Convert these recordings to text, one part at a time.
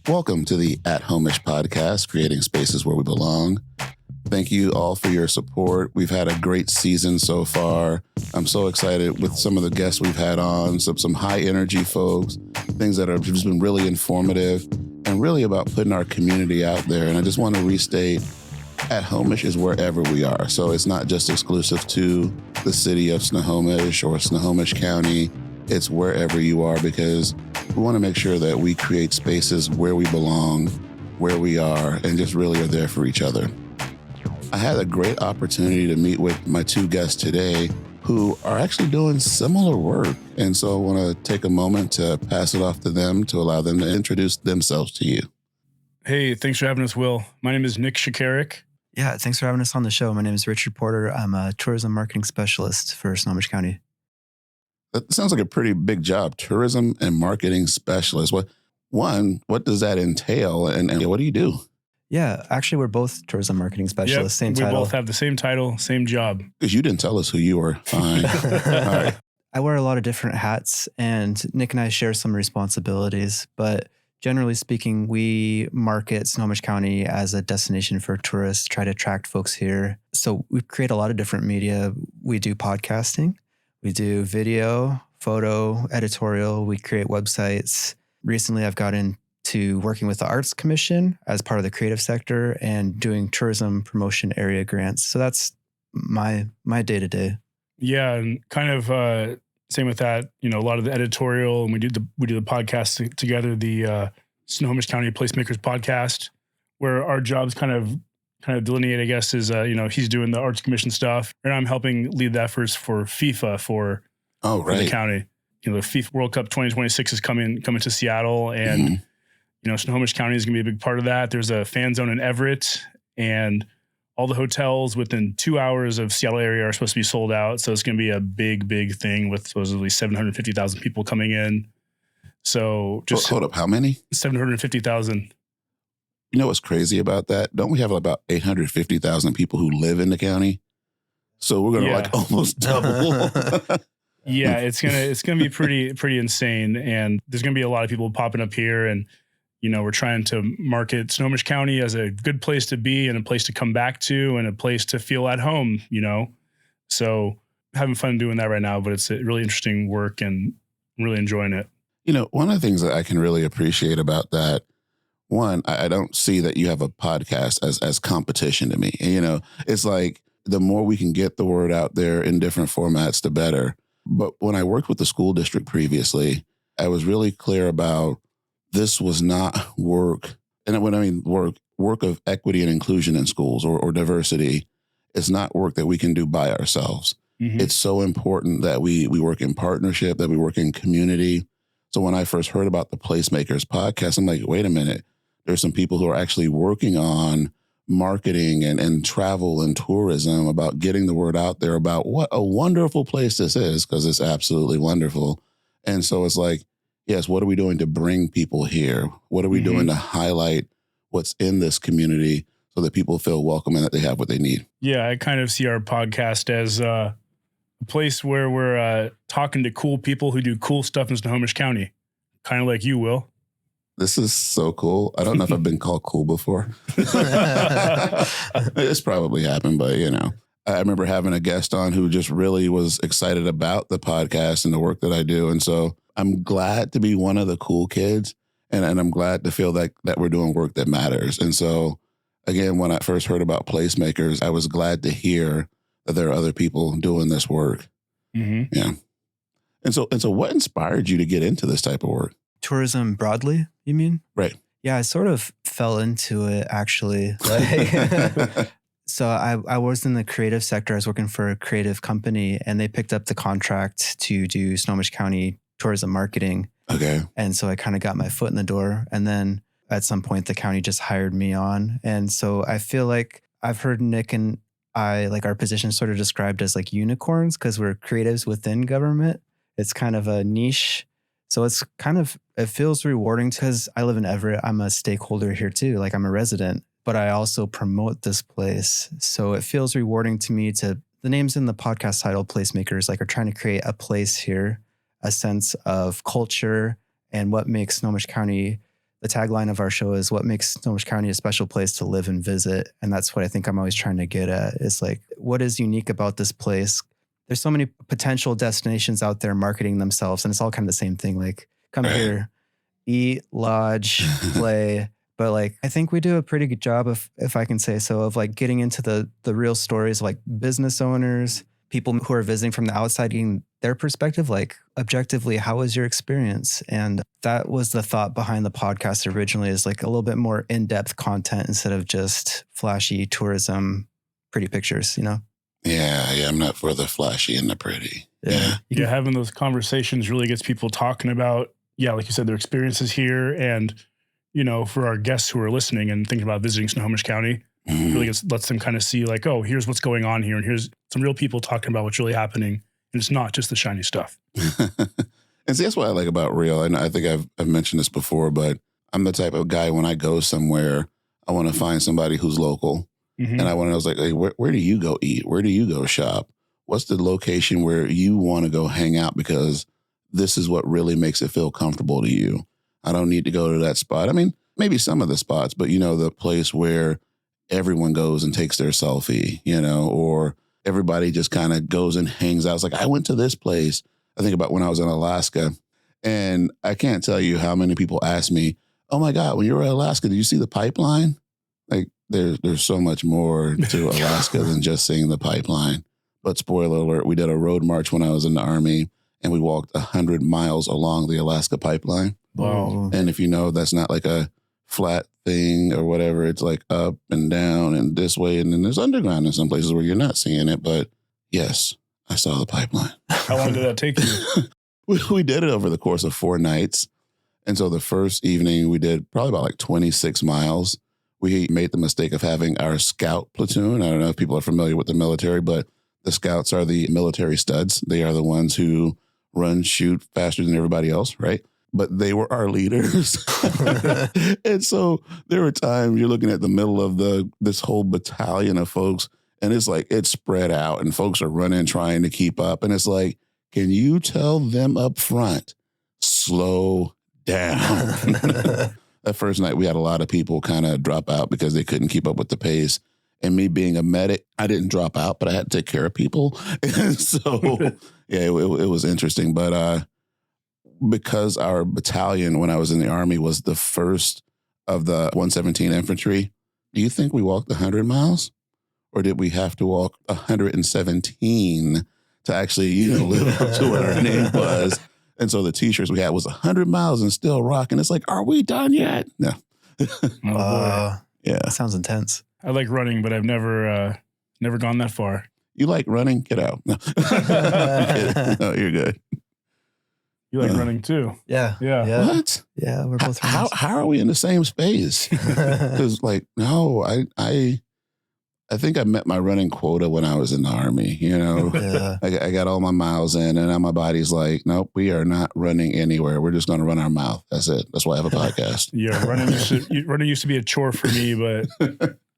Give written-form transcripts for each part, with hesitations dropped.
Welcome to the At Homeish podcast, creating spaces where we belong. Thank you all for your support. We've had a great season so far. I'm so excited with some of the guests we've had on, some high energy folks, things that have just been really informative and really about putting our community out there. And I just want to restate, At Homeish is wherever we are. So it's not just exclusive to the city of Snohomish or Snohomish County. It's wherever you are, because we want to make sure that we create spaces where we belong, where we are, and just really are there for each other. I had a great opportunity to meet with my two guests today who are actually doing similar work. And so I want to take a moment to pass it off to them to allow them to introduce themselves to you. Hey, thanks for having us, Will. My name is Nick Shekeryk. Yeah, thanks for having us on the show. My name is Richard Porter. I'm a tourism marketing specialist for Snohomish County. That sounds like a pretty big job, tourism and marketing specialist. What does that entail and what do you do? Yeah, actually, we're both tourism marketing specialists, same title. We both have the same title, same job. Because you didn't tell us who you were. Fine. All right. I wear a lot of different hats, and Nick and I share some responsibilities, but generally speaking, we market Snohomish County as a destination for tourists, try to attract folks here. So we create a lot of different media. We do podcasting, we do video, photo, editorial, we create websites. Recently, I've got into working with the Arts Commission as part of the creative sector and doing tourism promotion area grants. So that's my day-to-day. Yeah, and kind of same with that, a lot of the editorial, and we do the podcast together, the Snohomish County Placemakers podcast, where our jobs kind of delineate, I guess, is he's doing the Arts Commission stuff, and I'm helping lead the efforts for FIFA for the county. The FIFA World Cup 2026 is coming to Seattle, and Snohomish County is going to be a big part of that. There's a fan zone in Everett, and all the hotels within 2 hours of Seattle area are supposed to be sold out. So it's going to be a big thing with supposedly 750,000 people coming in. So just hold up, how many? 750,000. You know what's crazy about that? Don't we have about 850,000 people who live in the county? So we're going to almost double. Yeah, it's gonna be pretty insane, and there's gonna be a lot of people popping up here, and we're trying to market Snohomish County as a good place to be and a place to come back to and a place to feel at home. So having fun doing that right now, but it's a really interesting work and I'm really enjoying it. One of the things that I can really appreciate about that, one, I don't see that you have a podcast as competition to me. And, it's like the more we can get the word out there in different formats, the better. But when I worked with the school district previously, I was really clear about this was not work. And when I mean work of equity and inclusion in schools or diversity, it's not work that we can do by ourselves. Mm-hmm. It's so important that we work in partnership, that we work in community. So when I first heard about the Placemakers podcast, I'm like, wait a minute, there's some people who are actually working on marketing and travel and tourism, about getting the word out there about what a wonderful place this is, because it's absolutely wonderful. And so it's like, yes, what are we doing to bring people here? What are we doing to highlight what's in this community so that people feel welcome and that they have what they need? Yeah, I kind of see our podcast as a place where we're talking to cool people who do cool stuff in Snohomish County, kind of like you, Will. This is so cool. I don't know if I've been called cool before. It's probably happened, but I remember having a guest on who just really was excited about the podcast and the work that I do. And so I'm glad to be one of the cool kids, and I'm glad to feel that we're doing work that matters. And so again, when I first heard about Placemakers, I was glad to hear that there are other people doing this work. Mm-hmm. Yeah. And so what inspired you to get into this type of work? Tourism broadly, you mean? Right. Yeah, I sort of fell into it, actually. So I was in the creative sector. I was working for a creative company, and they picked up the contract to do Snohomish County tourism marketing. Okay. And so I kind of got my foot in the door. And then at some point, the county just hired me on. And so I feel like I've heard Nick and I, like, our position sort of described as like unicorns, because we're creatives within government. It's kind of a niche. So it feels rewarding because I live in Everett. I'm a stakeholder here too. Like, I'm a resident, but I also promote this place. So it feels rewarding to me the name's in the podcast title, Placemakers, like, are trying to create a place here, a sense of culture and what makes Snohomish County the tagline of our show is what makes Snohomish County a special place to live and visit. And that's what I think I'm always trying to get at is like, what is unique about this place? There's so many potential destinations out there marketing themselves, and it's all kind of the same thing. Like, come here, eat, lodge, play. But like, I think we do a pretty good job of, if I can say so, of like getting into the real stories of like business owners, people who are visiting from the outside, getting their perspective, like objectively, how was your experience? And that was the thought behind the podcast originally, is like a little bit more in-depth content instead of just flashy tourism, pretty pictures, you know? Yeah, I'm not for the flashy and the pretty. Yeah. Yeah, having those conversations really gets people talking about, like you said, their experiences here. And, for our guests who are listening and thinking about visiting Snohomish County, really lets them kind of see like, oh, here's what's going on here. And here's some real people talking about what's really happening. And it's not just the shiny stuff. And see, that's what I like about real. And I think I've mentioned this before, but I'm the type of guy, when I go somewhere, I want to find somebody who's local. And I was like, hey, where do you go eat? Where do you go shop? What's the location where you want to go hang out? Because this is what really makes it feel comfortable to you. I don't need to go to that spot. I mean, maybe some of the spots, but the place where everyone goes and takes their selfie, or everybody just kind of goes and hangs out. It's like, I went to this place. I think about when I was in Alaska, and I can't tell you how many people ask me, oh my God, when you were in Alaska, did you see the pipeline? Like, there's so much more to Alaska than just seeing the pipeline. But spoiler alert, we did a road march when I was in the Army, and we walked 100 miles along the Alaska pipeline. Wow. And if that's not like a flat thing or whatever, it's like up and down and this way. And then there's underground in some places where you're not seeing it. But yes, I saw the pipeline. How long did that take you? We did it over the course of 4 nights. And so the first evening we did probably about like 26 miles. We made the mistake of having our scout platoon. I don't know if people are familiar with the military, but the scouts are the military studs. They are the ones who run, shoot faster than everybody else, right? But they were our leaders. And so there were times you're looking at the middle of this whole battalion of folks, and it's like it's spread out and folks are running, trying to keep up. And it's like, can you tell them up front, slow down? That first night, we had a lot of people kind of drop out because they couldn't keep up with the pace. And me being a medic, I didn't drop out, but I had to take care of people. And so, it was interesting. But because our battalion, when I was in the Army, was the first of the 117 infantry, do you think we walked 100 miles? Or did we have to walk 117 to actually, live up to what our name was? And so the t-shirts we had was 100 miles and still rocking. It's like, are we done yet? No. Oh, yeah. That sounds intense. I like running, but I've never gone that far. You like running? Get out. No, no, you're good. You like running too. Yeah. What? Yeah, we're both how are we in the same space? Because no, I think I met my running quota when I was in the Army, Yeah. I got all my miles in, and now my body's like, nope, we are not running anywhere. We're just going to run our mouth. That's it. That's why I have a podcast. Yeah, running used to be a chore for me, but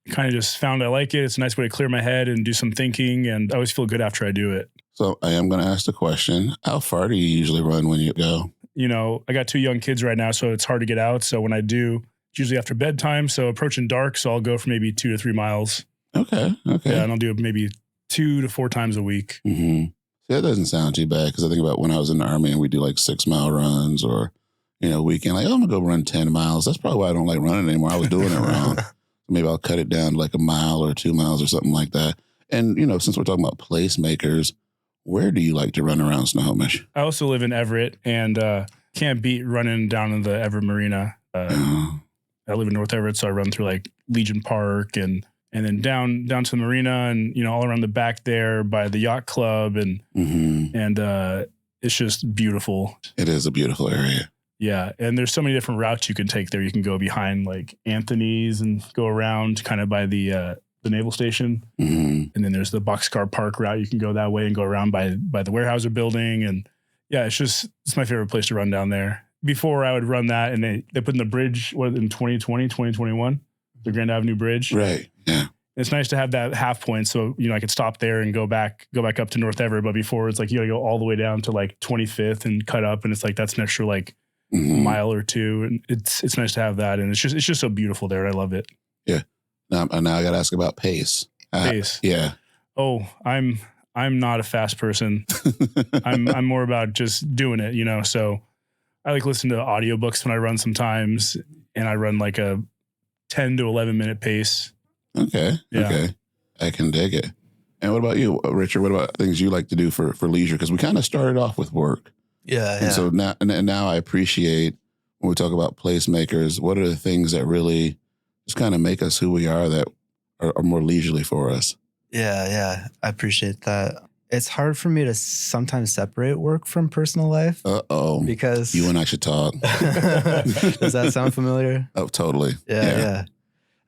kind of just found I like it. It's a nice way to clear my head and do some thinking, and I always feel good after I do it. So I am going to ask the question, how far do you usually run when you go? I got 2 young kids right now, so it's hard to get out. So when I do, it's usually after bedtime, so approaching dark, so I'll go for maybe 2 to 3 miles. Okay. Yeah, and I'll do it maybe 2 to 4 times a week. Mm-hmm. See, that doesn't sound too bad, because I think about when I was in the Army and we do like 6-mile runs or, weekend, like, I'm going to go run 10 miles. That's probably why I don't like running anymore. I was doing it wrong. Maybe I'll cut it down to like 1 mile or 2 miles or something like that. And, since we're talking about placemakers, where do you like to run around Snohomish? I also live in Everett, and can't beat running down in the Everett Marina. I live in North Everett, so I run through like Legion Park and then down to the marina and, all around the back there by the yacht club. And it's just beautiful. It is a beautiful area. Yeah. And there's so many different routes you can take there. You can go behind like Anthony's and go around kind of by the naval station. And then there's the Boxcar Park route. You can go that way and go around by the Weyerhaeuser building. And yeah, it's my favorite place to run down there. Before I would run that, and they put in the bridge in 2021, the Grand Avenue Bridge. Right. Yeah. It's nice to have that half point. So, I could stop there and go back up to North Everett. But before it's like, you got to go all the way down to like 25th and cut up. And it's like, that's an extra like a mile or two, and it's nice to have that. And it's just so beautiful there. I love it. Yeah. Now I got to ask about pace. Pace. Yeah. Oh, I'm not a fast person. I'm more about just doing it, So I like listen to audiobooks when I run sometimes, and I run like a 10 to 11 minute pace. Okay. Yeah. Okay. I can dig it. And what about you, Richard? What about things you like to do for leisure? Because we kind of started off with work. Yeah. And so now I appreciate when we talk about placemakers, what are the things that really just kind of make us who we are that are more leisurely for us? Yeah. I appreciate that. It's hard for me to sometimes separate work from personal life. Uh-oh. Because you and I should talk. Does that sound familiar? Oh, totally. Yeah.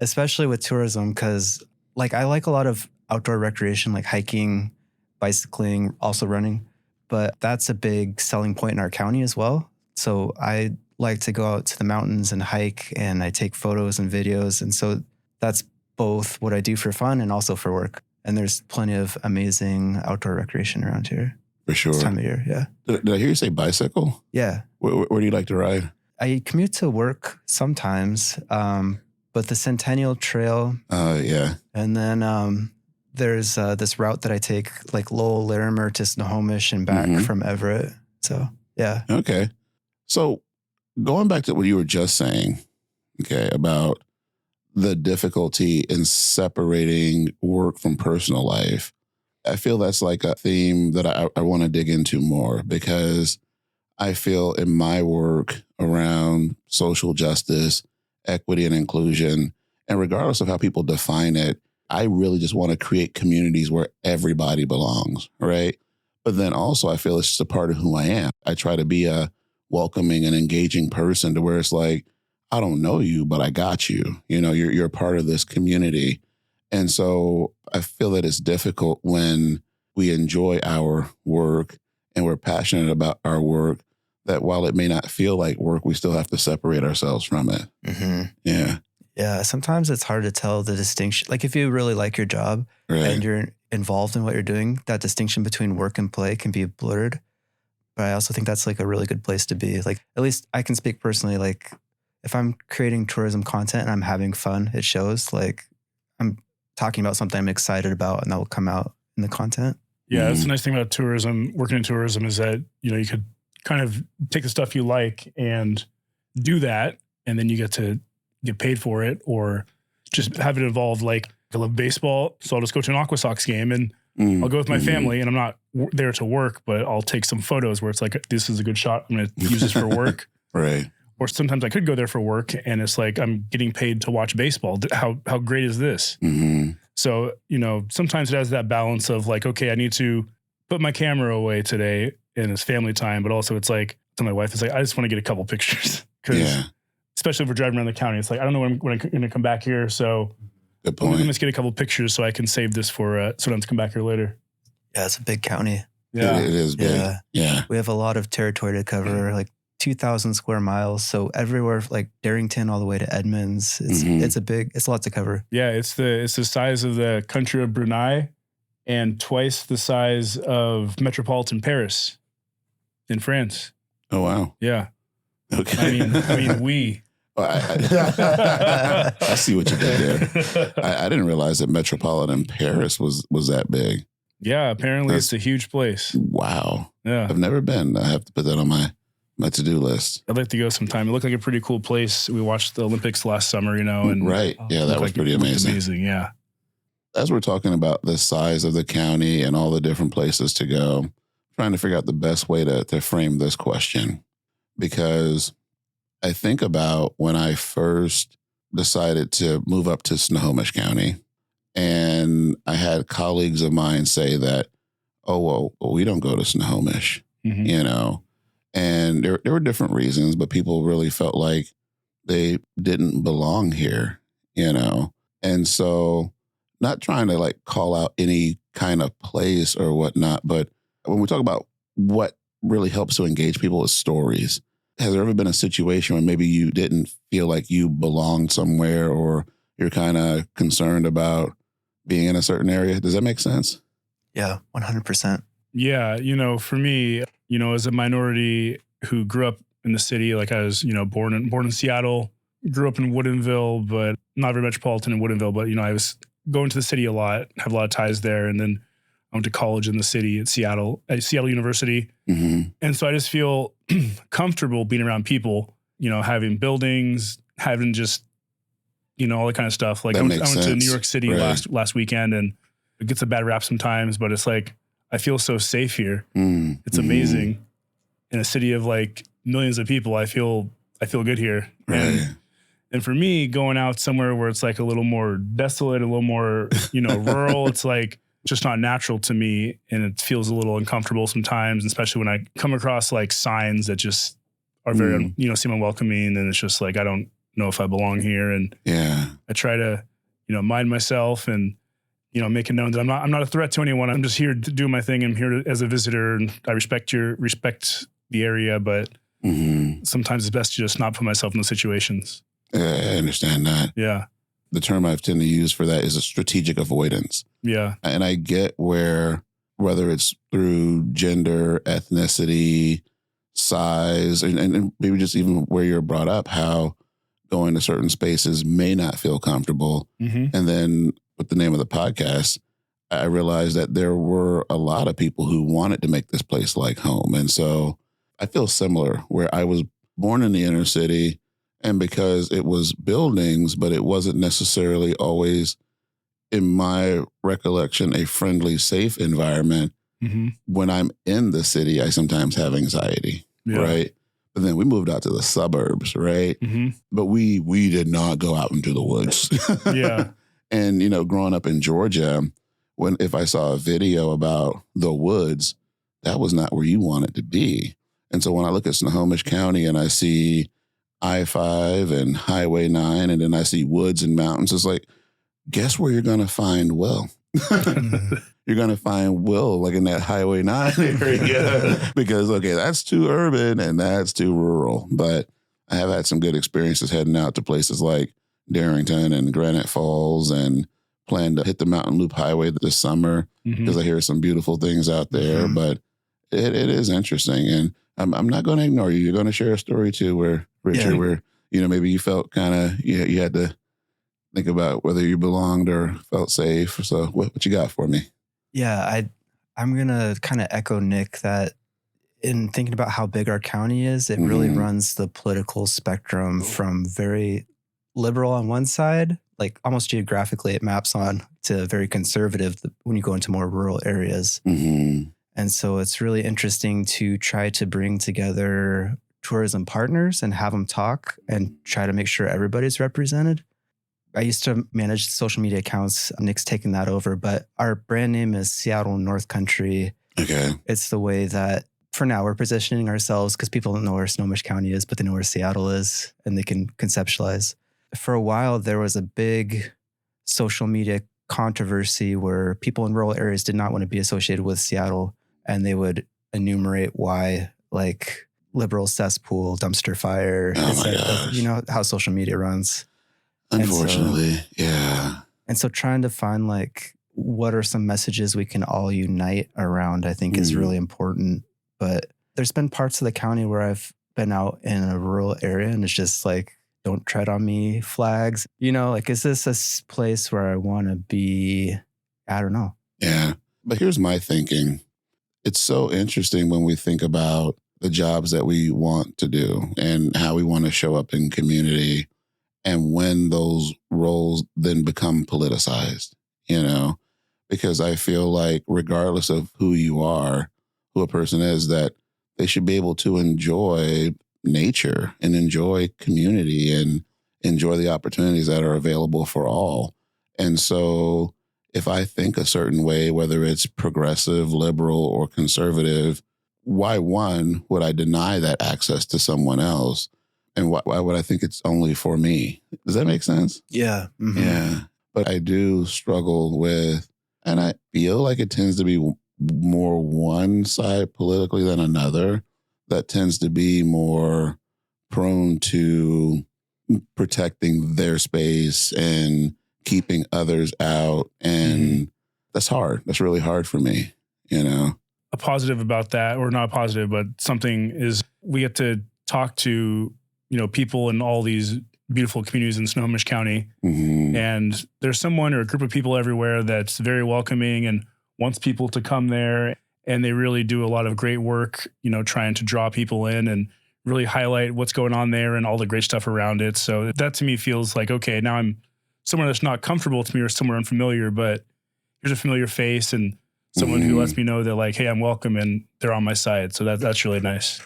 Especially with tourism, because like I like a lot of outdoor recreation, like hiking, bicycling, also running. But that's a big selling point in our county as well. So I like to go out to the mountains and hike, and I take photos and videos. And so that's both what I do for fun and also for work. And there's plenty of amazing outdoor recreation around here. For sure. This time of year, yeah. Did I hear you say bicycle? Yeah. Where do you like to ride? I commute to work sometimes, but the Centennial Trail. Yeah. And then there's this route that I take, like Lowell, Larimer to Snohomish and back from Everett. So, yeah. Okay. So going back to what you were just saying, okay, about the difficulty in separating work from personal life, I feel that's like a theme that I want to dig into more, because I feel in my work around social justice, equity and inclusion, and regardless of how people define it, I really just want to create communities where everybody belongs, right? But then also I feel it's just a part of who I am. I try to be a welcoming and engaging person to where it's like, I don't know you, but I got you. You're a part of this community. And so I feel that it's difficult when we enjoy our work and we're passionate about our work, that while it may not feel like work, we still have to separate ourselves from it. Mm-hmm. Yeah. Yeah. Sometimes it's hard to tell the distinction. Like if you really like your job and you're involved in what you're doing, that distinction between work and play can be blurred. But I also think that's like a really good place to be. Like, at least I can speak personally, like if I'm creating tourism content and I'm having fun, it shows. Like I'm talking about something I'm excited about, and that will come out in the content. Yeah, that's the nice thing about tourism, working in tourism, is that, you could kind of take the stuff you like and do that, and then you get to get paid for it, or just have it evolve. Like, I love baseball, so I'll just go to an Aqua Sox game, and I'll go with my family, and I'm not there to work, but I'll take some photos where it's like, this is a good shot, I'm going to use this for work. Right. Or sometimes I could go there for work, and it's like, I'm getting paid to watch baseball. How great is this? So, sometimes it has that balance of like, okay, I need to put my camera away today and it's family time, but also it's like, to my wife, it's like, I just want to get a couple pictures, because especially if we're driving around the county, it's like, I don't know when I'm going to come back here. So good point. Let me just get a couple pictures so I can save this for so I don't have to come back here later. Yeah, it's a big county. Yeah, it is big. Yeah. We have a lot of territory to cover, like 2,000 square miles. So everywhere, like Darrington all the way to Edmonds, it's a lot to cover. Yeah, it's the size of the country of Brunei and twice the size of metropolitan Paris in France. Oh, wow. Yeah. Okay. I mean, we. I see what you did there. I didn't realize that metropolitan Paris was that big. Yeah, apparently it's a huge place. Wow. Yeah. I've never been. I have to put that on my to-do list. I'd like to go sometime. It looked like a pretty cool place. We watched the Olympics last summer, and right. Yeah, that was pretty amazing. Yeah. As we're talking about the size of the county and all the different places to go, I'm trying to figure out the best way to frame this question, because I think about when I first decided to move up to Snohomish County, and I had colleagues of mine say that, oh, well, we don't go to Snohomish, and there were different reasons, but people really felt like they didn't belong here, and so not trying to like call out any kind of place or whatnot, but when we talk about what really helps to engage people with stories, has there ever been a situation where maybe you didn't feel like you belonged somewhere, or you're kind of concerned about being in a certain area? Does that make sense? Yeah, 100%. Yeah. For me, as a minority who grew up in the city. Like I was, born in Seattle, grew up in Woodinville, but not very metropolitan in Woodinville. But, I was going to the city a lot, have a lot of ties there. And then I went to college in the city at Seattle University. Mm-hmm. And so I just feel comfortable being around people, having buildings, having just, all that kind of stuff. Like I went to New York City last weekend, and it gets a bad rap sometimes, but it's like, I feel so safe here. It's amazing. In a city of like millions of people, I feel good here. Right. And for me, going out somewhere where it's like a little more desolate, a little more, rural, it's like just not natural to me. And it feels a little uncomfortable sometimes, especially when I come across like signs that just are very, seem unwelcoming. And it's just like, I don't know if I belong here. And I try to, mind myself and, make it known that I'm not a threat to anyone. I'm just here to do my thing. I'm here as a visitor, and I respect the area, but sometimes it's best to just not put myself in those situations. I understand that. Yeah. The term I've tend to use for that is a strategic avoidance. Yeah. And I get whether it's through gender, ethnicity, size, and maybe just even where you're brought up, how going to certain spaces may not feel comfortable. Mm-hmm. And then with the name of the podcast, I realized that there were a lot of people who wanted to make this place like home. And so I feel similar, where I was born in the inner city, and because it was buildings, but it wasn't necessarily always, in my recollection, a friendly, safe environment. Mm-hmm. When I'm in the city, I sometimes have anxiety, right? But then we moved out to the suburbs, right? Mm-hmm. But we did not go out into the woods. Yeah. And, growing up in Georgia, if I saw a video about the woods, that was not where you wanted to be. And so when I look at Snohomish County and I see I-5 and Highway 9, and then I see woods and mountains, it's like, guess where you're going to find Will? You're going to find Will like in that Highway 9 area because, okay, that's too urban and that's too rural. But I have had some good experiences heading out to places like Darrington and Granite Falls, and plan to hit the Mountain Loop Highway this summer because I hear some beautiful things out there. But it is interesting. And I'm not going to ignore you. You're going to share a story too where, Richard, where, maybe you felt kind of, you had to think about whether you belonged or felt safe. So what you got for me? Yeah, I'm going to kind of echo Nick that in thinking about how big our county is, it really runs the political spectrum from very liberal on one side, like almost geographically it maps on, to very conservative when you go into more rural areas. And so it's really interesting to try to bring together tourism partners and have them talk and try to make sure everybody's represented. I used to manage social media accounts. Nick's taken that over, but our brand name is Seattle North Country. Okay. It's the way that for now we're positioning ourselves, because people don't know where Snohomish County is, but they know where Seattle is and they can conceptualize. For a while, there was a big social media controversy where people in rural areas did not want to be associated with Seattle, and they would enumerate why, like liberal cesspool, dumpster fire, how social media runs. Unfortunately, And so trying to find like what are some messages we can all unite around, I think is really important. But there's been parts of the county where I've been out in a rural area and it's just like, don't tread on me flags. Like, is this a place where I want to be? I don't know. Yeah. But here's my thinking. It's so interesting when we think about the jobs that we want to do and how we want to show up in community, and when those roles then become politicized, because I feel like regardless of who you are, who a person is, that they should be able to enjoy nature and enjoy community and enjoy the opportunities that are available for all. And so if I think a certain way, whether it's progressive, liberal, or conservative, why, one, would I deny that access to someone else? And why would I think it's only for me? Does that make sense? Yeah. Yeah. But I do struggle with, and I feel like it tends to be more one side politically than another, that tends to be more prone to protecting their space and keeping others out. And that's hard. That's really hard for me, A positive about that, or not positive, but something is we get to talk to, people in all these beautiful communities in Snohomish County. Mm-hmm. And there's someone or a group of people everywhere that's very welcoming and wants people to come there. And they really do a lot of great work, trying to draw people in and really highlight what's going on there and all the great stuff around it. So that to me feels like, okay, now I'm somewhere that's not comfortable to me or somewhere unfamiliar, but here's a familiar face and someone who lets me know that like, hey, I'm welcome and they're on my side. So that's really nice.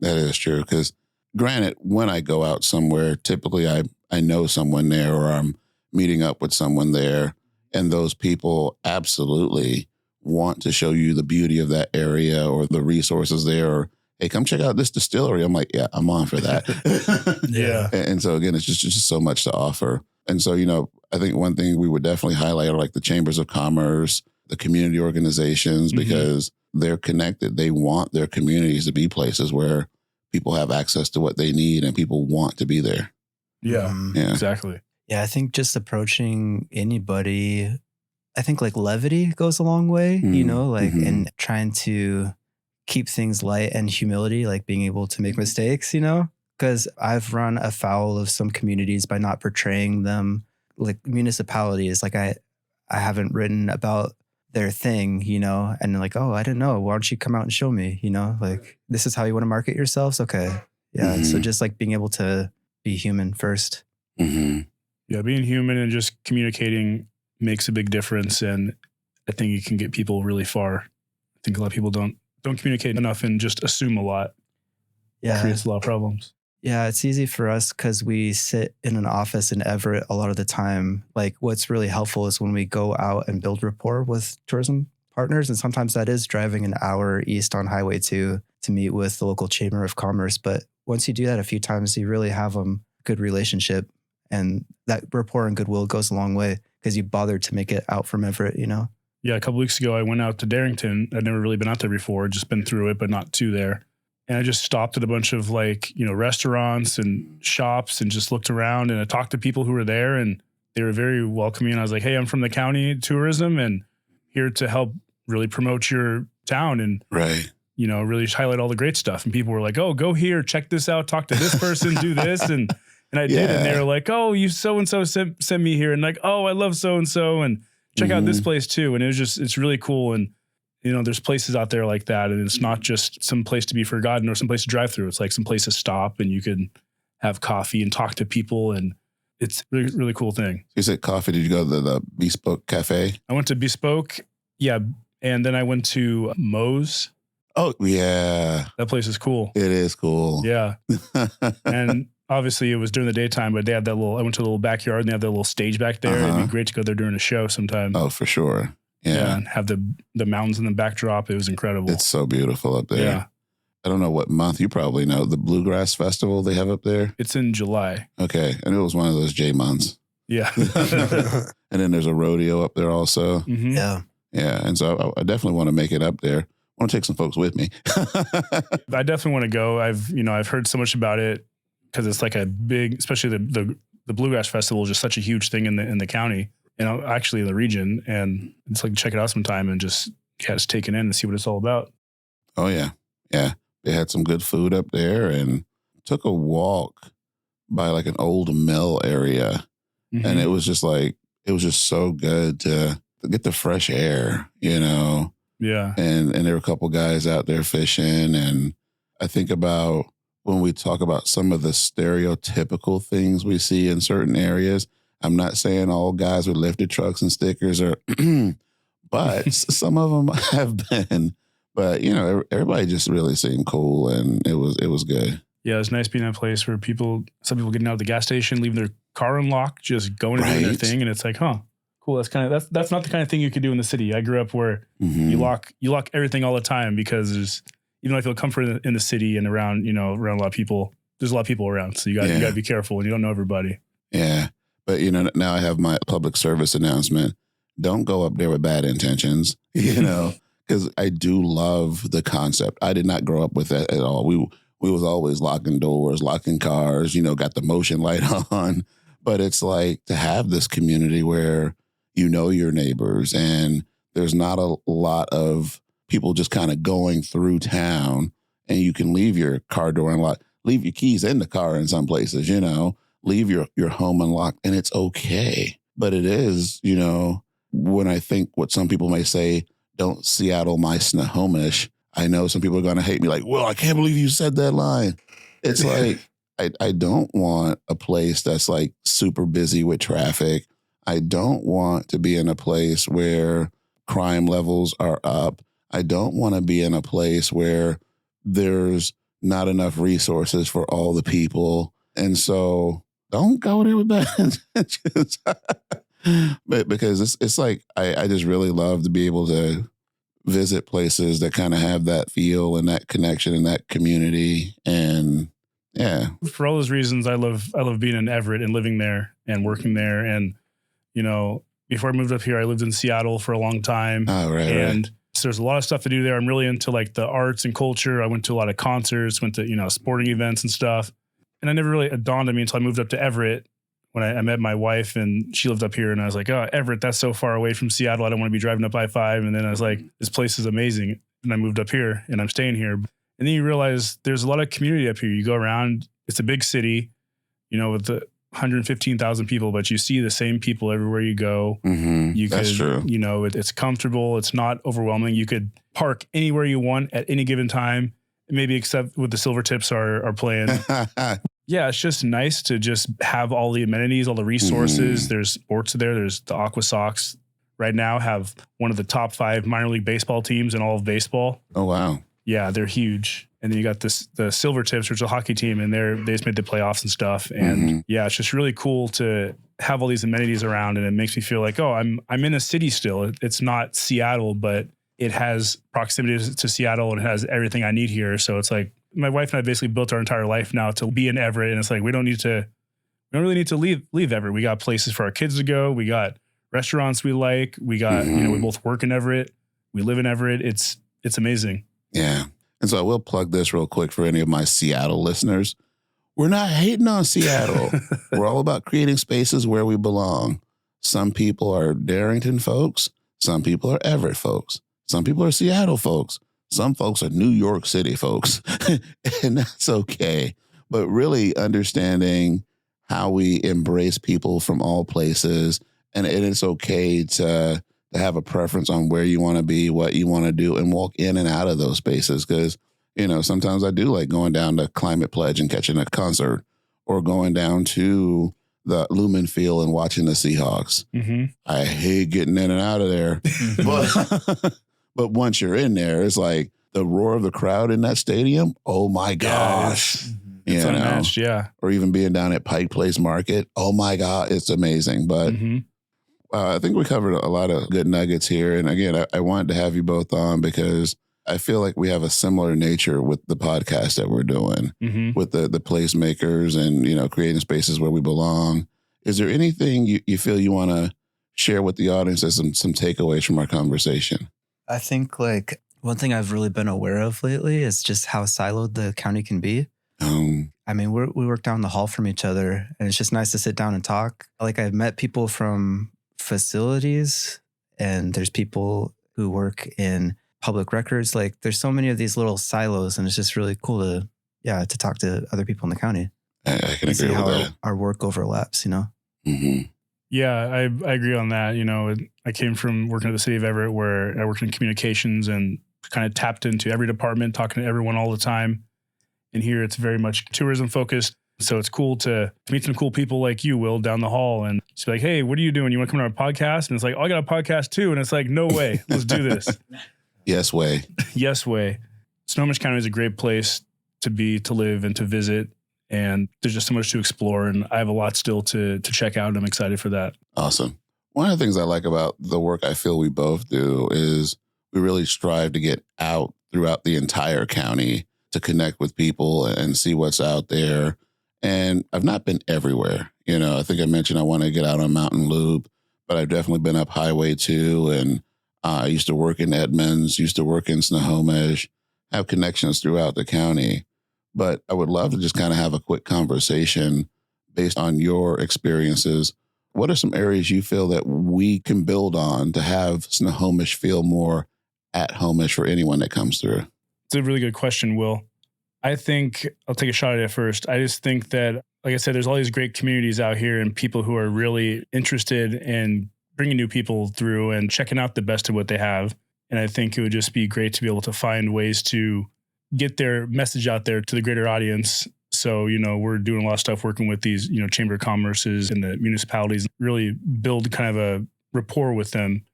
That is true. Because granted, when I go out somewhere, typically I know someone there or I'm meeting up with someone there, and those people absolutely want to show you the beauty of that area or the resources there, or, hey, come check out this distillery. I'm like, yeah, I'm on for that. Yeah. And so again, it's just so much to offer. And so, I think one thing we would definitely highlight are like the chambers of commerce, the community organizations, because they're connected. They want their communities to be places where people have access to what they need and people want to be there. Yeah, exactly. Yeah, I think just approaching anybody, I think like levity goes a long way, and trying to keep things light and humility, like being able to make mistakes, because I've run afoul of some communities by not portraying them like municipalities. Like I haven't written about their thing, and like, oh, I didn't know. Why don't you come out and show me, like this is how you want to market yourselves. Okay. Yeah. So just like being able to be human first. Mm-hmm. Yeah. Being human and just communicating makes a big difference. And I think you can get people really far. I think a lot of people don't communicate enough and just assume a lot. Yeah. It creates a lot of problems. Yeah, it's easy for us because we sit in an office in Everett a lot of the time. Like what's really helpful is when we go out and build rapport with tourism partners. And sometimes that is driving an hour east on Highway 2 to meet with the local Chamber of Commerce. But once you do that a few times, you really have a good relationship. And that rapport and goodwill goes a long way because you bothered to make it out from Everett, Yeah, a couple weeks ago, I went out to Darrington. I'd never really been out there before, just been through it, but not to there. And I just stopped at a bunch of restaurants and shops and just looked around, and I talked to people who were there, and they were very welcoming. And I was like, hey, I'm from the county tourism and here to help really promote your town and, really highlight all the great stuff. And people were like, oh, go here, check this out, talk to this person, do this. And I did. And they were like, oh, you so-and-so sent me here. And like, oh, I love so-and-so and check out this place too. And it's really cool. And there's places out there like that. And it's not just some place to be forgotten or some place to drive through. It's like some place to stop and you can have coffee and talk to people. And it's really, really cool thing. You said coffee. Did you go to the Bespoke Cafe? I went to Bespoke. Yeah. And then I went to Moe's. Oh, yeah. That place is cool. It is cool. Yeah. And obviously it was during the daytime, but they had I went to a little backyard and they had that little stage back there. It'd be great to go there during a show sometime. Oh, for sure. Yeah. And have the mountains in the backdrop. It was incredible. It's so beautiful up there. Yeah. I don't know what month, you probably know, the Bluegrass Festival they have up there. It's in July. Okay. And it was one of those J months. Yeah. And then there's a rodeo up there also. Mm-hmm. Yeah. Yeah. And so I definitely want to make it up there. I want to take some folks with me. I definitely want to go. I've heard so much about it because it's like a big, especially the Bluegrass Festival is just such a huge thing in the county. Actually in the region, and it's like check it out sometime and just take it in and see what it's all about. Oh yeah. Yeah. They had some good food up there and took a walk by like an old mill area. Mm-hmm. And it was just so good to get the fresh air, Yeah. And there were a couple guys out there fishing. And I think about when we talk about some of the stereotypical things we see in certain areas. I'm not saying all guys with lifted trucks and stickers are, but some of them have been. But everybody just really seemed cool, and it was good. Yeah, it's nice being in a place where some people getting out of the gas station, leaving their car unlocked, just going and doing their thing, and it's like, huh, cool. That's not the kind of thing you could do in the city. I grew up where you lock everything all the time because I feel comfort in the city and around a lot of people. There's a lot of people around, so you got to be careful, and you don't know everybody. Yeah. But, now I have my public service announcement. Don't go up there with bad intentions, because I do love the concept. I did not grow up with that at all. We was always locking doors, locking cars, got the motion light on. But it's like to have this community where your neighbors and there's not a lot of people just kind of going through town and you can leave your car door unlocked. leave your keys in the car in some places, leave your home unlocked, and it's okay. But it is, when I think what some people may say, don't Seattle my Snohomish, I know some people are going to hate me like, well, I can't believe you said that line. It's like, I don't want a place that's like super busy with traffic. I don't want to be in a place where crime levels are up. I don't want to be in a place where there's not enough resources for all the people. And so don't go there with bad intentions. But because it's like, I just really love to be able to visit places that kind of have that feel and that connection and that community. And yeah. For all those reasons, I love being in Everett and living there and working there. And, before I moved up here, I lived in Seattle for a long time. Oh, right. And so there's a lot of stuff to do there. I'm really into like the arts and culture. I went to a lot of concerts, went to, sporting events and stuff. And I never really dawned on me until I moved up to Everett when I met my wife and she lived up here, and I was like, oh, Everett, that's so far away from Seattle. I don't want to be driving up I-5. And then I was like, this place is amazing. And I moved up here and I'm staying here. And then you realize there's a lot of community up here. You go around, it's a big city, with the 115,000 people, but you see the same people everywhere you go. Mm-hmm. That's true. It's comfortable. It's not overwhelming. You could park anywhere you want at any given time, maybe except with the silver tips are playing. Yeah, it's just nice to just have all the amenities, all the resources. Mm-hmm. There's sports there. There's the Aqua Sox right now have one of the top 5 minor league baseball teams in all of baseball. Oh, wow. Yeah, they're huge. And then you got the Silver Tips, which is a hockey team, and they just made the playoffs and stuff. And yeah, it's just really cool to have all these amenities around, and it makes me feel like, oh, I'm in a city still. It's not Seattle, but it has proximity to Seattle and it has everything I need here. So it's like my wife and I basically built our entire life now to be in Everett, and it's like we don't really need to leave Everett. We got places for our kids to go. We got restaurants we like. We got we both work in Everett. We live in Everett. It's amazing. Yeah. And so I will plug this real quick for any of my Seattle listeners. We're not hating on Seattle. We're all about creating spaces where we belong. Some people are Darrington folks. Some people are Everett folks. Some people are Seattle folks. Some folks are New York City folks. And that's okay. But really understanding how we embrace people from all places. And it's okay to have a preference on where you want to be, what you want to do, and walk in and out of those spaces. Because, sometimes I do like going down to Climate Pledge and catching a concert, or going down to the Lumen Field and watching the Seahawks. Mm-hmm. I hate getting in and out of there. But once you're in there, it's like the roar of the crowd in that stadium. Oh my gosh. It's unmatched, yeah. Or even being down at Pike Place Market. Oh my God, it's amazing. But I think we covered a lot of good nuggets here. And again, I wanted to have you both on because I feel like we have a similar nature with the podcast that we're doing, with the placemakers and, creating spaces where we belong. Is there anything you feel you want to share with the audience as some takeaways from our conversation? I think like one thing I've really been aware of lately is just how siloed the county can be. I mean, we work down the hall from each other, and it's just nice to sit down and talk. Like I've met people from facilities, and there's people who work in public records. Like there's so many of these little silos, and it's just really cool to talk to other people in the county. I can agree with that. Our work overlaps, Mm-hmm. Yeah, I agree on that. I came from working at the city of Everett where I worked in communications and kind of tapped into every department, talking to everyone all the time. And here it's very much tourism focused. So it's cool to meet some cool people like you, Will, down the hall and just be like, hey, what are you doing? You want to come to our podcast? And it's like, oh, I got a podcast too. And it's like, no way. Let's do this. Yes way. Yes way. Snohomish County is a great place to be, to live, and to visit. And there's just so much to explore. And I have a lot still to check out. And I'm excited for that. Awesome. One of the things I like about the work I feel we both do is we really strive to get out throughout the entire county to connect with people and see what's out there. And I've not been everywhere. I think I mentioned I want to get out on Mountain Loop, but I've definitely been up Highway 2. And I used to work in Edmonds, used to work in Snohomish, have connections throughout the county. But I would love to just kind of have a quick conversation based on your experiences. What are some areas you feel that we can build on to have Snohomish feel more at home-ish for anyone that comes through? It's a really good question, Will. I think I'll take a shot at it first. I just think that, like I said, there's all these great communities out here and people who are really interested in bringing new people through and checking out the best of what they have. And I think it would just be great to be able to find ways to get their message out there to the greater audience. So, we're doing a lot of stuff working with these, chamber of commerces and the municipalities, really build kind of a rapport with them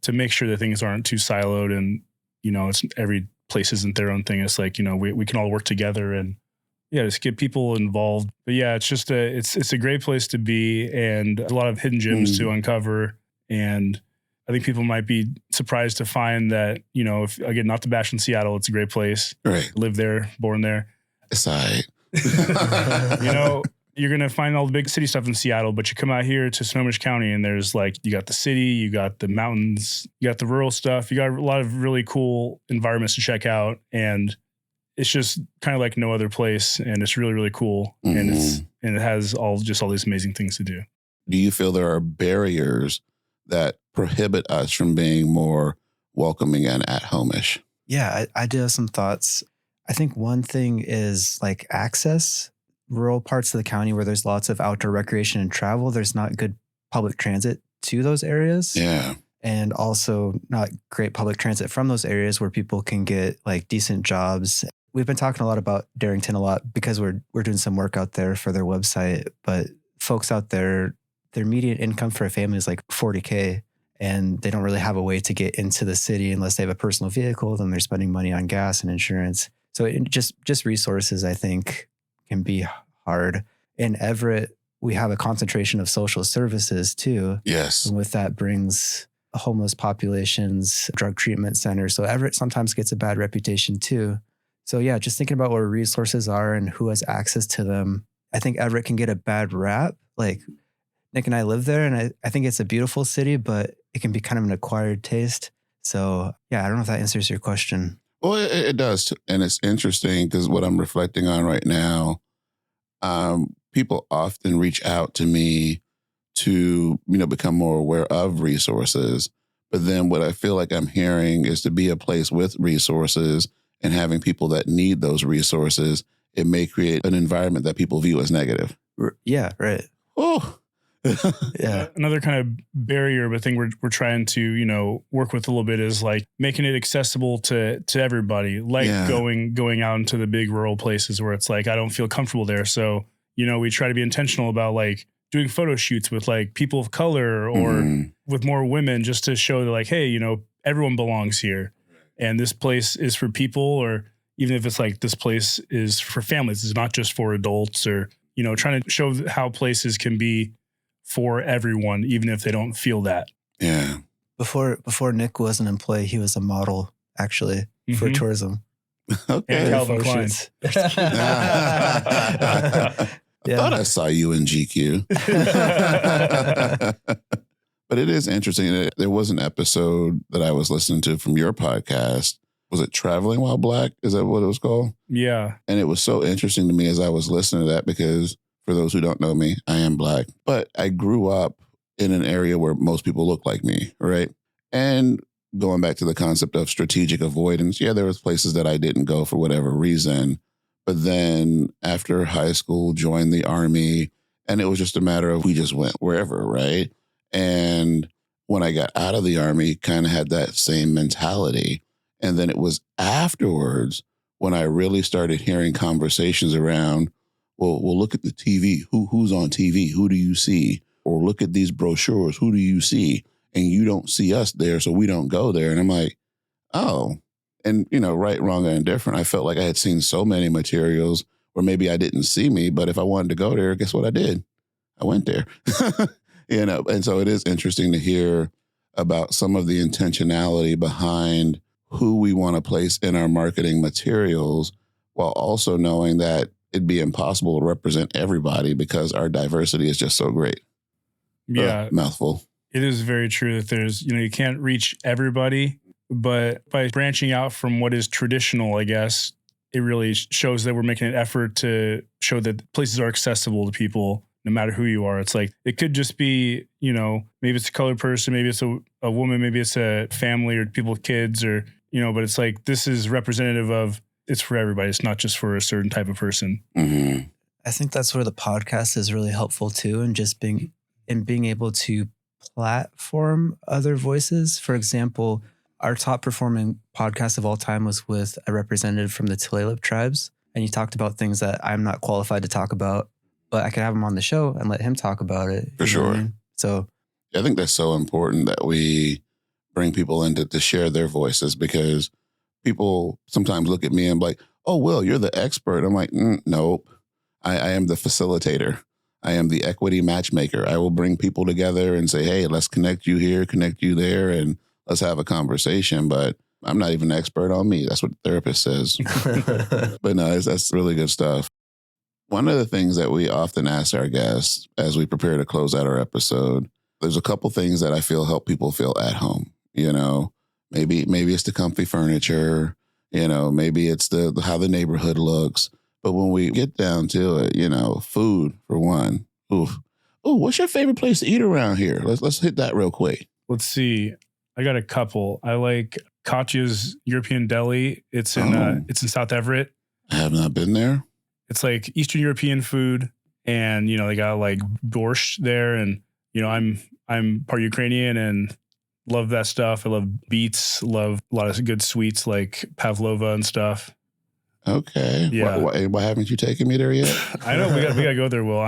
to make sure that things aren't too siloed and, it's every place isn't their own thing. It's like, we can all work together and just get people involved. But yeah, it's just it's a great place to be and a lot of hidden gems to uncover. And I think people might be surprised to find that, if again, not to bash in Seattle, it's a great place. Right. Live there, born there. It's all right. You're going to find all the big city stuff in Seattle, but you come out here to Snohomish County and there's you got the city, you got the mountains, you got the rural stuff. You got a lot of really cool environments to check out. And it's just kind of like no other place. And it's really, really cool. Mm-hmm. And it has all these amazing things to do. Do you feel there are barriers that prohibit us from being more welcoming and at home-ish? Yeah, I do have some thoughts. I think one thing is access. Rural parts of the county where there's lots of outdoor recreation and travel, there's not good public transit to those areas. Yeah. And also not great public transit from those areas where people can get decent jobs. We've been talking a lot about Darrington a lot because we're doing some work out there for their website. But folks out there, their median income for a family is $40K. And they don't really have a way to get into the city unless they have a personal vehicle. Then they're spending money on gas and insurance. So just resources, I think, can be hard. In Everett, we have a concentration of social services too. Yes. And with that brings homeless populations, drug treatment centers. So Everett sometimes gets a bad reputation too. So yeah, just thinking about where resources are and who has access to them. I think Everett can get a bad rap. Nick and I live there and I think it's a beautiful city, but it can be kind of an acquired taste. So yeah, I don't know if that answers your question. Well, it does. And it's interesting because what I'm reflecting on right now, people often reach out to me to, become more aware of resources. But then what I feel like I'm hearing is to be a place with resources and having people that need those resources, it may create an environment that people view as negative. Yeah, right. Oh, yeah. Another kind of barrier, but thing we're trying to, work with a little bit is making it accessible to everybody, going out into the big rural places where it's I don't feel comfortable there. So, we try to be intentional about doing photo shoots with people of color or with more women just to show that hey, everyone belongs here and this place is for people, or even if it's this place is for families, it's not just for adults, or, trying to show how places can be for everyone, even if they don't feel that. Yeah. Before Nick was an employee, he was a model actually for tourism. Okay. And Calvin Klein. I thought I saw you in GQ. But it is interesting. There was an episode that I was listening to from your podcast. Was it Traveling While Black? Is that what it was called? Yeah. And it was so interesting to me as I was listening to that because for those who don't know me, I am Black. But I grew up in an area where most people look like me, right? And going back to the concept of strategic avoidance, there was places that I didn't go for whatever reason. But then after high school, joined the Army, and it was just a matter of we just went wherever, right? And when I got out of the Army, kind of had that same mentality. And then it was afterwards when I really started hearing conversations around, well, look at the TV. Who's on TV? Who do you see? Or look at these brochures. Who do you see? And you don't see us there, so we don't go there. And I'm like, oh. And, right, wrong, and indifferent. I felt like I had seen so many materials where maybe I didn't see me, but if I wanted to go there, guess what I did? I went there. And so it is interesting to hear about some of the intentionality behind who we want to place in our marketing materials, while also knowing that it'd be impossible to represent everybody because our diversity is just so great. Yeah. Mouthful. It is very true that there's, you can't reach everybody, but by branching out from what is traditional, I guess, it really shows that we're making an effort to show that places are accessible to people, no matter who you are. It's it could just be, maybe it's a colored person, maybe it's a woman, maybe it's a family or people with kids or, but it's this is representative of it's for everybody. It's not just for a certain type of person. Mm-hmm. I think that's where the podcast is really helpful too, and just being able to platform other voices. For example, our top performing podcast of all time was with a representative from the Tulalip tribes, and he talked about things that I'm not qualified to talk about, but I could have him on the show and let him talk about it. For sure. I mean? So I think that's so important that we bring people in to share their voices, because people sometimes look at me and be like, oh, Will, you're the expert. I'm like, nope. I am the facilitator. I am the equity matchmaker. I will bring people together and say, hey, let's connect you here, connect you there, and let's have a conversation. But I'm not even an expert on me. That's what the therapist says. But no, that's really good stuff. One of the things that we often ask our guests as we prepare to close out our episode, there's a couple things that I feel help people feel at home. You know, maybe it's the comfy furniture, you know, maybe it's the how the neighborhood looks. But when we get down to it, you know, food for one. Oof. Oh, what's your favorite place to eat around here? Let's hit that real quick. Let's see. I got a couple. I like Katya's European Deli. It's in South Everett. I have not been there. It's like Eastern European food, and you know they got like borscht there, and you know I'm part Ukrainian and love that stuff. I love beets. Love a lot of good sweets like pavlova and stuff. Okay. Yeah. Why haven't you taken me there yet? I know we got to go there. Will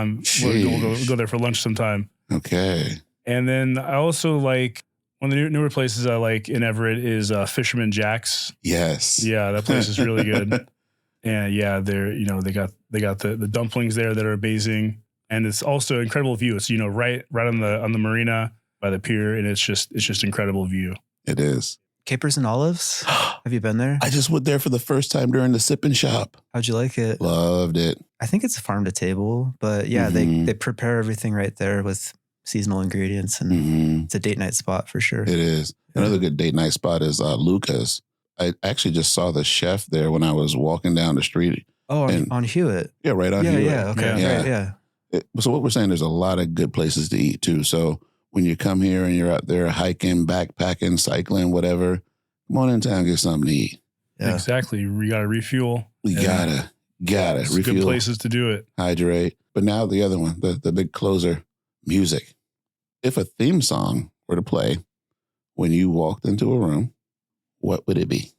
we'll go there for lunch sometime. Okay. And then I also like one of the newer places I like in Everett is Fisherman Jack's. Yes. Yeah, that place is really good. And yeah, they got the dumplings there that are amazing, and it's also incredible view. It's right on the marina by the pier, and it's just incredible view. It is. Capers and Olives. Have you been there? I just went there for the first time during the sip and shop. How'd you like it? Loved it. I think it's farm to table, but yeah, they prepare everything right there with seasonal ingredients, and it's a date night spot for sure. It is. Another good date night spot is Luca's. I actually just saw the chef there when I was walking down the street. Oh, on Hewitt. Yeah, right on Hewitt. Yeah, okay. Yeah. Right, So what we're saying, there's a lot of good places to eat too. So when you come here and you're out there hiking, backpacking, cycling, whatever, come on in town and get something to eat. Yeah. Exactly. We got to refuel. We gotta refuel. Good places to do it. Hydrate. But now the other one, the big closer, music. If a theme song were to play when you walked into a room, what would it be?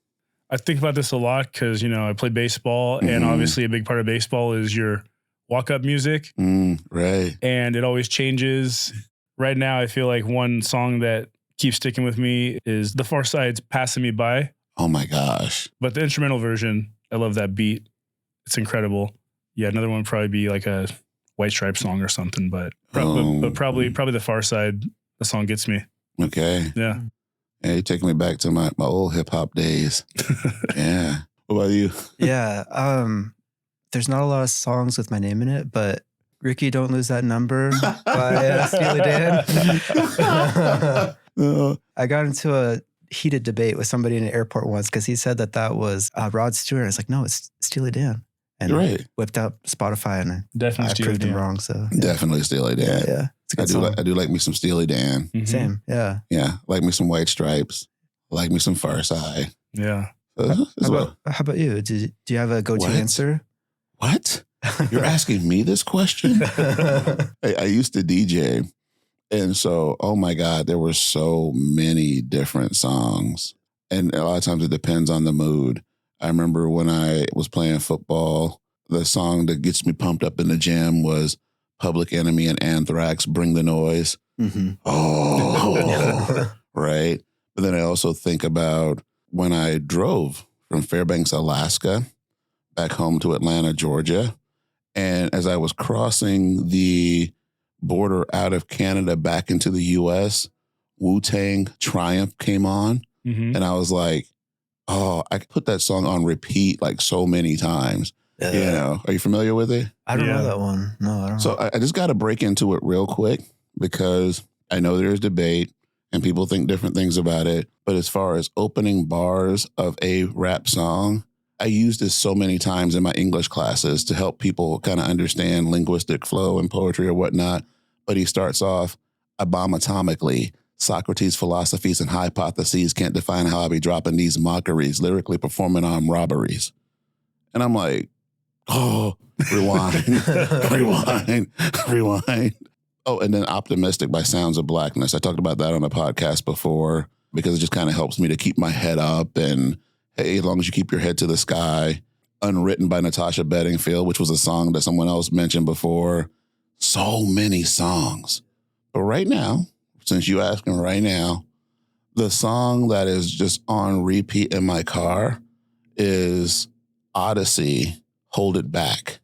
I think about this a lot because, I play baseball, and obviously a big part of baseball is your walk-up music. Right. And it always changes. Right now, I feel like one song that keeps sticking with me is The Far Side's Passing Me By. Oh my gosh. But the instrumental version, I love that beat. It's incredible. Yeah, another one would probably be like a White Stripes song or something, but probably The Far Side, the song gets me. Okay. Yeah. Yeah, you're taking me back to my old hip hop days. Yeah. What about you? Yeah. There's not a lot of songs with my name in it, but Ricky, Don't Lose That Number by Steely Dan. I got into a heated debate with somebody in an airport once because he said that was Rod Stewart. I was like, no, it's Steely Dan. And right. Whipped out Spotify, and Definitely I proved him wrong. So yeah. Definitely Steely Dan. Yeah. It's a good song. I do like me some Steely Dan. Mm-hmm. Same. Yeah. Yeah. Like me some White Stripes. Like me some Far Side. Yeah. How about you? Do you have a go-to answer? What? You're asking me this question? I used to DJ. And so, oh my God, there were so many different songs. And a lot of times it depends on the mood. I remember when I was playing football, the song that gets me pumped up in the gym was Public Enemy and Anthrax, Bring the Noise. Mm-hmm. Oh, right. But then I also think about when I drove from Fairbanks, Alaska, back home to Atlanta, Georgia. And as I was crossing the border out of Canada back into the U.S., Wu-Tang Triumph came on. Mm-hmm. And I was like, oh, I put that song on repeat like so many times. Are you familiar with it? I don't know that one. No, I don't know. So I just got to break into it real quick because I know there's debate and people think different things about it. But as far as opening bars of a rap song, I used this so many times in my English classes to help people kind of understand linguistic flow and poetry or whatnot. But he starts off abomatomically. Socrates' philosophies and hypotheses can't define how I be dropping these mockeries, lyrically performing armed robberies. And I'm like, oh, rewind, rewind. Oh, and then Optimistic by Sounds of Blackness. I talked about that on a podcast before because it just kind of helps me to keep my head up. And hey, as long as you keep your head to the sky. Unwritten by Natasha Bedingfield, which was a song that someone else mentioned before. So many songs. But right now, since you asking right now, the song that is just on repeat in my car is Odyssey, Hold It Back.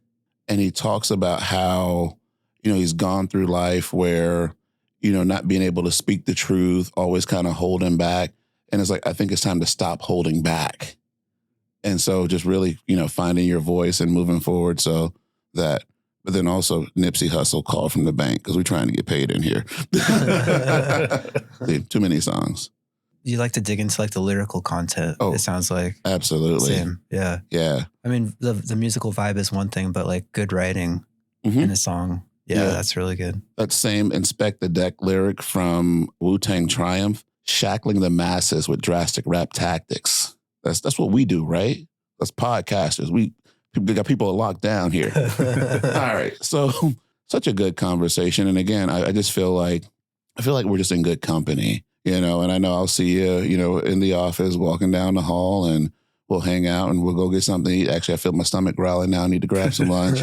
And he talks about how, he's gone through life where, not being able to speak the truth, always kind of holding back. And it's like, I think it's time to stop holding back. And so just really, finding your voice and moving forward so that, but then also Nipsey Hussle, Call from the Bank, because we're trying to get paid in here. See, too many songs. You like to dig into like the lyrical content, it sounds like. Absolutely. Same. Yeah. Yeah. I mean, the musical vibe is one thing, but like good writing in a song. Yeah, that's really good. That same Inspect the Deck lyric from Wu-Tang Triumph, shackling the masses with drastic rap tactics. That's what we do, right? That's podcasters. We got people locked down here. All right. So such a good conversation. And again, I just feel like we're just in good company, and I know I'll see you, in the office walking down the hall and we'll hang out and we'll go get something to eat. Actually, I feel my stomach growling now. I need to grab some lunch.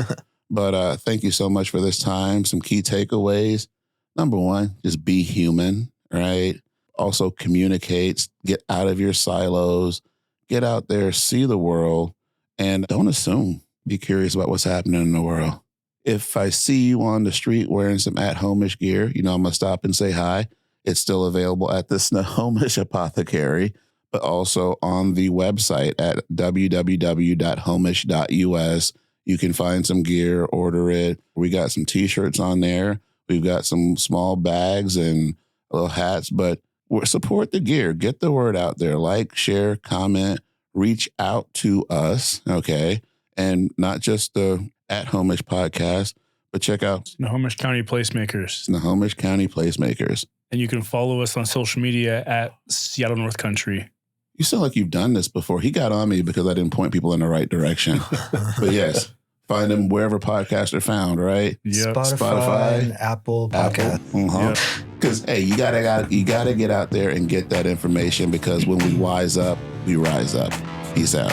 But thank you so much for this time. Some key takeaways. Number one, just be human, right? Also communicate, get out of your silos. Get out there, see the world, and don't assume. Be curious about what's happening in the world. If I see you on the street wearing some at-home-ish gear, I'm going to stop and say hi. It's still available at the Snohomish Apothecary, but also on the website at www.homish.us. You can find some gear, order it. We got some T-shirts on there. We've got some small bags and little hats, but support the gear. Get the word out there. Like, share, comment, reach out to us, okay? And not just the at-home-ish podcast, but check out Snohomish County Placemakers. Snohomish County Placemakers. And you can follow us on social media at Seattle North Country. You sound like you've done this before. He got on me because I didn't point people in the right direction. But yes, find them wherever podcasts are found, right? Yep. Spotify, and Apple Podcast. Because hey, you gotta get out there and get that information, because when we wise up, we rise up. Peace out.